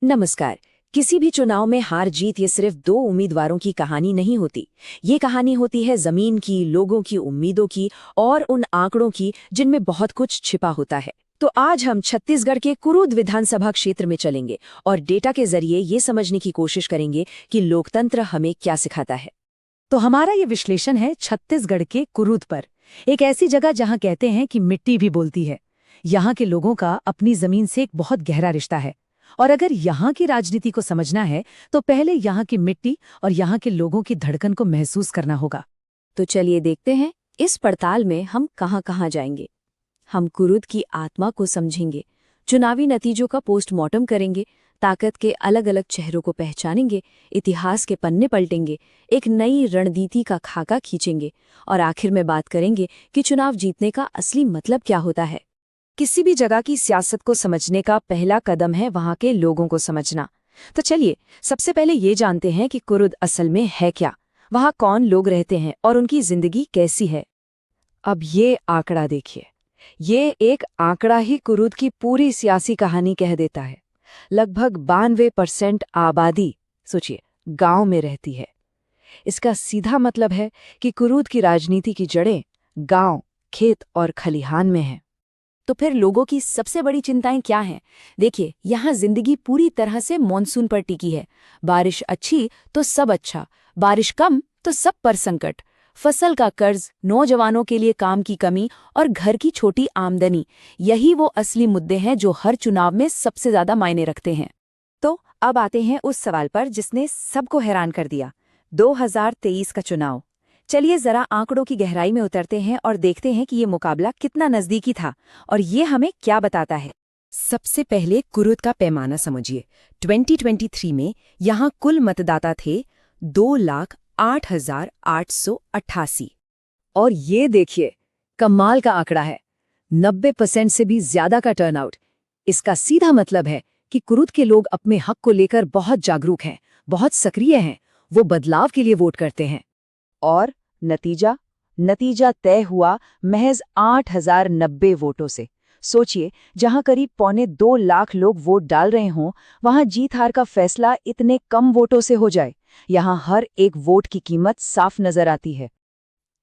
नमस्कार। किसी भी चुनाव में हार जीत ये सिर्फ दो उम्मीदवारों की कहानी नहीं होती। ये कहानी होती है जमीन की, लोगों की उम्मीदों की और उन आंकड़ों की जिनमें बहुत कुछ छिपा होता है। तो आज हम छत्तीसगढ़ के कुरूद विधानसभा क्षेत्र में चलेंगे और डेटा के जरिए ये समझने की कोशिश करेंगे कि लोकतंत्र हमें क्या सिखाता है। तो हमारा ये विश्लेषण है छत्तीसगढ़ के कुरूद पर, एक ऐसी जगह जहां कहते हैं कि मिट्टी भी बोलती है। यहाँ के लोगों का अपनी जमीन से एक बहुत गहरा रिश्ता है। और अगर यहाँ की राजनीति को समझना है तो पहले यहाँ की मिट्टी और यहाँ के लोगों की धड़कन को महसूस करना होगा। तो चलिए देखते हैं इस पड़ताल में हम कहाँ कहाँ जाएंगे। हम कुरूद की आत्मा को समझेंगे, चुनावी नतीजों का पोस्टमार्टम करेंगे, ताकत के अलग अलग चेहरों को पहचानेंगे, इतिहास के पन्ने पलटेंगे, एक नई रणनीति का खाका खींचेंगे और आखिर में बात करेंगे कि चुनाव जीतने का असली मतलब क्या होता है। किसी भी जगह की सियासत को समझने का पहला कदम है वहां के लोगों को समझना। तो चलिए सबसे पहले ये जानते हैं कि कुरूद असल में है क्या, वहां कौन लोग रहते हैं और उनकी जिंदगी कैसी है। अब ये आंकड़ा देखिए, ये एक आंकड़ा ही कुरूद की पूरी सियासी कहानी कह देता है। लगभग 92% आबादी, सोचिए, गांव में रहती है। इसका सीधा मतलब है कि कुरूद की राजनीति की जड़ें गांव, खेत और खलिहान में हैं। तो फिर लोगों की सबसे बड़ी चिंताएं क्या हैं? देखिए, यहाँ जिंदगी पूरी तरह से मॉनसून पर टिकी है। बारिश अच्छी तो सब अच्छा, बारिश कम तो सब पर संकट। फसल का कर्ज, नौजवानों के लिए काम की कमी और घर की छोटी आमदनी, यही वो असली मुद्दे हैं जो हर चुनाव में सबसे ज्यादा मायने रखते हैं। तो अब आते हैं उस सवाल पर जिसने सबको हैरान कर दिया, 2023 का चुनाव। चलिए जरा आंकड़ों की गहराई में उतरते हैं और देखते हैं कि ये मुकाबला कितना नजदीकी था और ये हमें क्या बताता है। सबसे पहले कुरूद का पैमाना समझिए। 2023 में यहाँ कुल मतदाता थे 2,08,888 और ये देखिए, कमाल का आंकड़ा है, 90% से भी ज्यादा का टर्नआउट। इसका सीधा मतलब है कि कुरूद के लोग अपने हक को लेकर बहुत जागरूक हैं, बहुत सक्रिय हैं, वो बदलाव के लिए वोट करते हैं। और नतीजा तय हुआ महज 8,090 वोटों से। सोचिए, जहां करीब 1.25 लाख लोग वोट डाल रहे हों, वहां जीत हार का फैसला इतने कम वोटों से हो जाए। यहां हर एक वोट की कीमत साफ नजर आती है।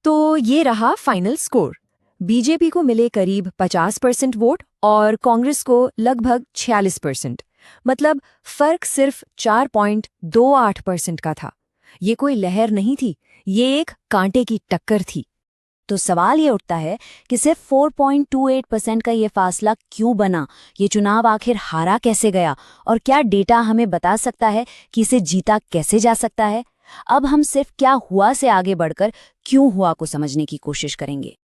तो ये रहा फाइनल स्कोर। बीजेपी को मिले करीब 50% वोट और कांग्रेस को लगभग 46%। मतलब फर्क सिर्फ 4.28% का था। ये कोई लहर नहीं थी, ये एक कांटे की टक्कर थी। तो सवाल ये उठता है कि सिर्फ 4.28% का ये फासला क्यों बना? ये चुनाव आखिर हारा कैसे गया और क्या डेटा हमें बता सकता है कि इसे जीता कैसे जा सकता है? अब हम सिर्फ क्या हुआ से आगे बढ़कर क्यों हुआ को समझने की कोशिश करेंगे।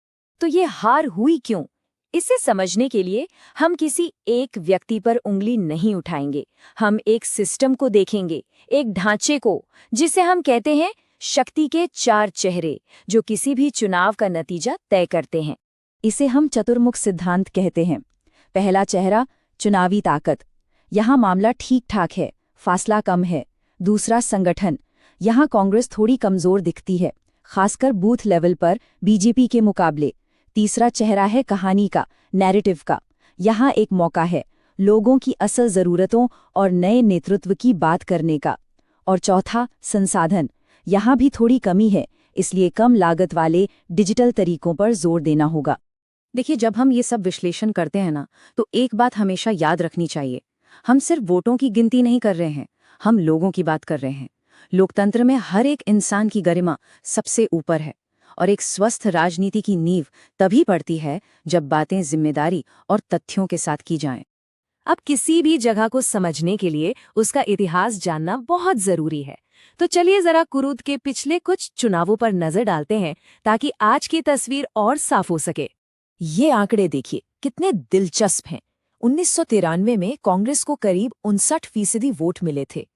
तो ये हार हुई क्यों? इसे समझने के लिए हम किसी एक व्यक्ति पर उंगली नहीं उठाएंगे। हम एक सिस्टम को देखेंगे, एक ढांचे को, जिसे हम कहते हैं शक्ति के 4 चेहरे, जो किसी भी चुनाव का नतीजा तय करते हैं। इसे हम चतुर्मुख सिद्धांत कहते हैं। पहला चेहरा, चुनावी ताकत। यहाँ मामला ठीक ठाक है, फासला कम है। दूसरा, संगठन। यहाँ कांग्रेस थोड़ी कमजोर दिखती है, खासकर बूथ लेवल पर बीजेपी के मुकाबले। तीसरा चेहरा है कहानी का, नैरेटिव का। यहाँ एक मौका है लोगों की असल जरूरतों और नए नेतृत्व की बात करने का। और चौथा, संसाधन। यहाँ भी थोड़ी कमी है, इसलिए कम लागत वाले डिजिटल तरीकों पर जोर देना होगा। देखिए, जब हम ये सब विश्लेषण करते हैं ना, तो एक बात हमेशा याद रखनी चाहिए। हम सिर्फ वोटों की गिनती नहीं कर रहे हैं, हम लोगों की बात कर रहे हैं। लोकतंत्र में हर एक इंसान की गरिमा सबसे ऊपर है और एक स्वस्थ राजनीति की नींव तभी पड़ती है जब बातें जिम्मेदारी और तथ्यों के साथ की जाएं। अब किसी भी जगह को समझने के लिए उसका इतिहास जानना बहुत जरूरी है। तो चलिए जरा कुरूद के पिछले कुछ चुनावों पर नजर डालते हैं ताकि आज की तस्वीर और साफ हो सके। ये आंकड़े देखिए, कितने दिलचस्प हैं। 1993 में कांग्रेस को करीब 59% वोट मिले थे।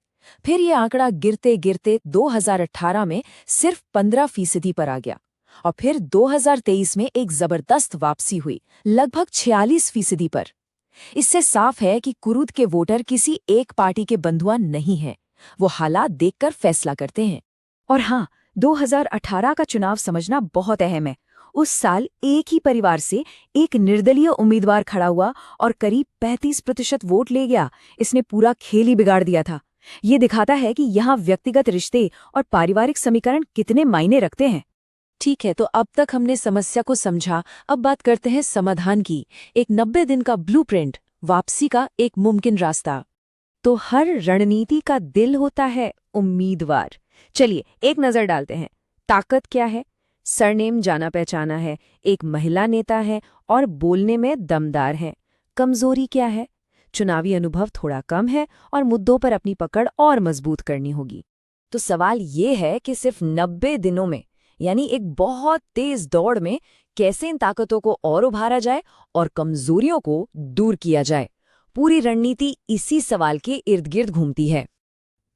फिर ये आंकड़ा गिरते गिरते 2018 में सिर्फ 15% पर आ गया और फिर 2023 में एक जबरदस्त वापसी हुई, लगभग 46% पर। इससे साफ है कि कुरूद के वोटर किसी एक पार्टी के बंधुआ नहीं हैं, वो हालात देखकर फैसला करते हैं। और हाँ, 2018 का चुनाव समझना बहुत अहम है। उस साल एक ही परिवार से एक निर्दलीय उम्मीदवार खड़ा हुआ और करीब 35% वोट ले गया। इसने पूरा खेल ही बिगाड़ दिया था। ये दिखाता है कि यहाँ व्यक्तिगत रिश्ते और पारिवारिक समीकरण कितने मायने रखते हैं। ठीक है, तो अब तक हमने समस्या को समझा, अब बात करते हैं समाधान की। एक 90 दिन का ब्लूप्रिंट, वापसी का एक मुमकिन रास्ता। तो हर रणनीति का दिल होता है उम्मीदवार। चलिए एक नजर डालते हैं। ताकत क्या है? सरनेम जाना पहचाना है, एक महिला नेता है और बोलने में दमदार है। कमजोरी क्या है? चुनावी अनुभव थोड़ा कम है और मुद्दों पर अपनी पकड़ और मजबूत करनी होगी। तो सवाल ये है कि सिर्फ 90 दिनों में, यानी एक बहुत तेज दौड़ में, कैसे इन ताकतों को और उभारा जाए और कमजोरियों को दूर किया जाए। पूरी रणनीति इसी सवाल के इर्द गिर्द घूमती है।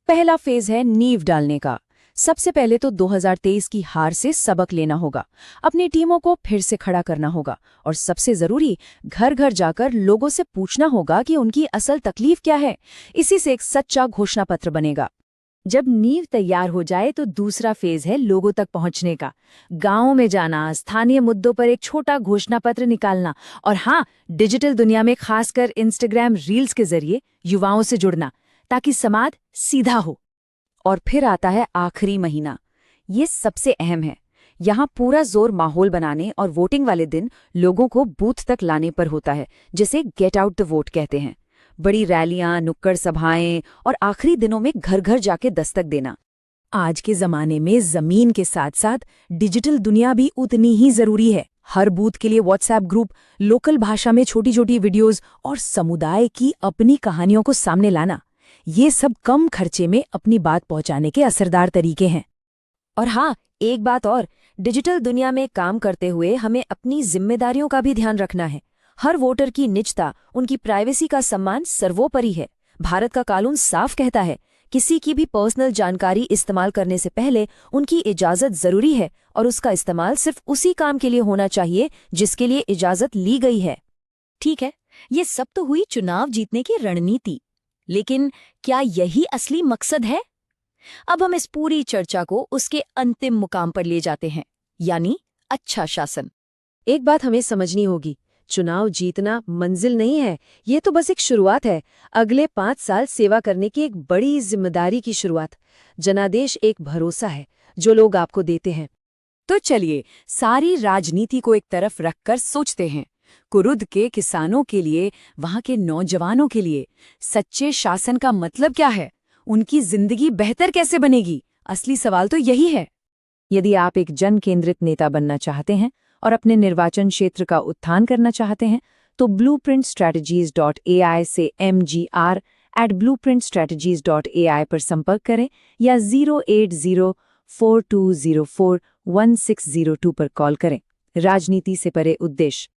पहला फेज है नींव डालने का। सबसे पहले तो 2023 की हार से सबक लेना होगा, अपनी टीमों को फिर से खड़ा करना होगा और सबसे जरूरी, घर घर जाकर लोगों से पूछना होगा कि उनकी असल तकलीफ क्या है। इसी से एक सच्चा घोषणा पत्र बनेगा। जब नींव तैयार हो जाए तो दूसरा फेज है लोगों तक पहुंचने का। गांवों में जाना, स्थानीय मुद्दों पर एक छोटा घोषणा पत्र निकालना और हाँ, डिजिटल दुनिया में खासकर इंस्टाग्राम रील्स के जरिए युवाओं से जुड़ना, ताकि संवाद सीधा हो। और फिर आता है आखिरी महीना। ये सबसे अहम है। यहाँ पूरा जोर माहौल बनाने और वोटिंग वाले दिन लोगों को बूथ तक लाने पर होता है, जिसे गेट आउट द वोट कहते हैं। बड़ी रैलियां, नुक्कड़ सभाएं और आखिरी दिनों में घर घर जाके दस्तक देना। आज के जमाने में जमीन के साथ साथ डिजिटल दुनिया भी उतनी ही जरूरी है। हर बूथ के लिए व्हाट्सएप ग्रुप, लोकल भाषा में छोटी छोटी वीडियोस और समुदाय की अपनी कहानियों को सामने लाना, ये सब कम खर्चे में अपनी बात पहुंचाने के असरदार तरीके हैं। और हाँ, एक बात और, डिजिटल दुनिया में काम करते हुए हमें अपनी जिम्मेदारियों का भी ध्यान रखना है। हर वोटर की निजता, उनकी प्राइवेसी का सम्मान सर्वोपरि है। भारत का कानून साफ कहता है, किसी की भी पर्सनल जानकारी इस्तेमाल करने से पहले उनकी इजाजत जरूरी है और उसका इस्तेमाल सिर्फ उसी काम के लिए होना चाहिए जिसके लिए इजाजत ली गई है। ठीक है, ये सब तो हुई चुनाव जीतने की रणनीति, लेकिन क्या यही असली मकसद है? अब हम इस पूरी चर्चा को उसके अंतिम मुकाम पर ले जाते हैं, यानी अच्छा शासन। एक बात हमें समझनी होगी, चुनाव जीतना मंजिल नहीं है, ये तो बस एक शुरुआत है। अगले 5 साल सेवा करने की एक बड़ी जिम्मेदारी की शुरुआत। जनादेश एक भरोसा है जो लोग आपको देते हैं। तो चलिए सारी राजनीति को एक तरफ रखकर सोचते हैं, कुरुद के किसानों के लिए, वहां के नौजवानों के लिए सच्चे शासन का मतलब क्या है? उनकी जिंदगी बेहतर कैसे बनेगी? असली सवाल तो यही है। यदि आप एक जन केंद्रित नेता बनना चाहते हैं और अपने निर्वाचन क्षेत्र का उत्थान करना चाहते हैं, तो blueprintstrategies.ai से mgr@blueprintstrategies.ai पर संपर्क करें या 08042041602 पर कॉल करें। राजनीति से परे उद्देश्य।